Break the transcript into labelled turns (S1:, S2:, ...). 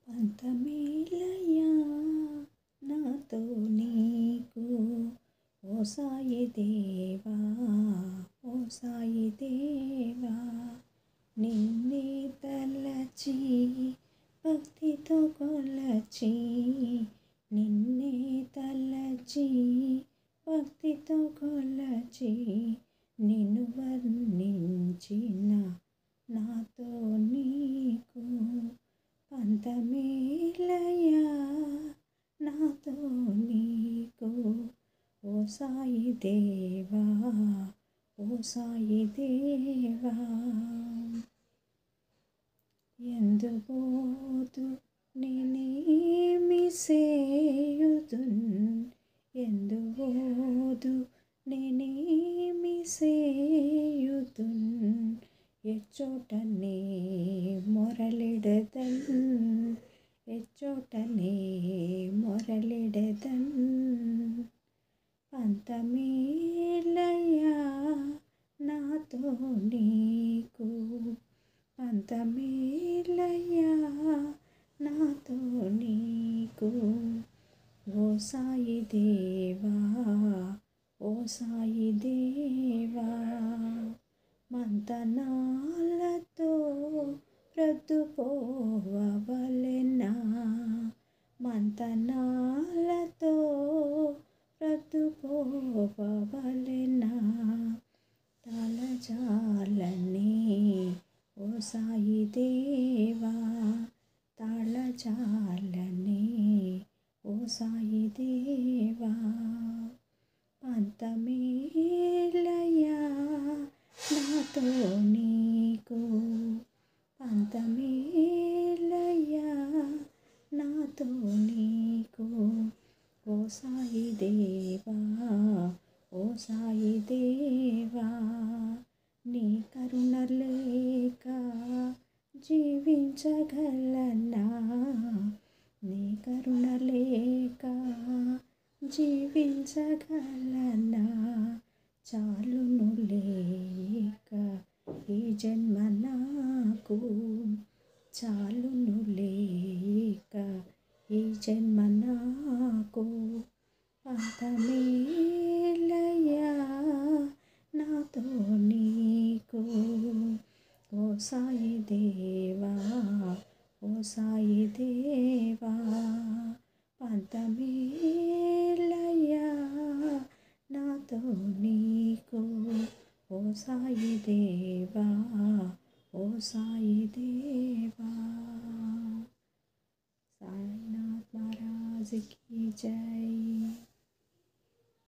S1: పంతమేలయ్యా నాతో నీకు ఓ సాయి దేవా, ఓ సాయి దేవా, నిన్నే తలచి భక్తితో కొలచి, నిన్నే తలచి భక్తితో కొలచి, నిన్ను వర్ణించిన నాతో నీకు పంతమేలయ్యా నాతో నీకు ఓ సాయి దేవా, ఓ సాయి దేవా. ఎందుబోదు నేనేమి సేయుదున్, ఎందుబోదు నేనేమి సేయుదున్, ఎచ్చోటనే మొరలిడదన్, ఎచ్చోటనే మొరలిడదన్. పంతమేలయ్యా నాతో నీకు, పంతమేలయ్యా నాతో నీకు ఓ సాయి దేవా, ఓ సాయి దేవా. మంతనాలతో ప్రద్దుపోవలెనా, మంతనాలతో ప్రద్దుపోవలెనా, తాళజాలనే ఓ సాయి దేవా, తాళజాలనే ఓ సాయి దేవా. పంతమేలయ్యా నాతో నీకు, పంతమేలయ్యా నాతో నీకు ఓ సాయి దేవా, ఓ సాయి దేవా. నీ కరుణ లేక జీవించగలనా, నీ కరుణ లేక జీవించగలనా, చాలును లేక ఈ జన్మ నాకు, చాలును లేక ఈ జన్మ నాకు. పంతమేలయ్యా నాతో నీకు ఓ సాయి దేవా, ఓ సాయి దేవా. పంతమేలయ్యా నాతో నీకు ఓ సాయి దేవా, ఓ సాయి దేవా. సాయినాథ్ महाराज की जय.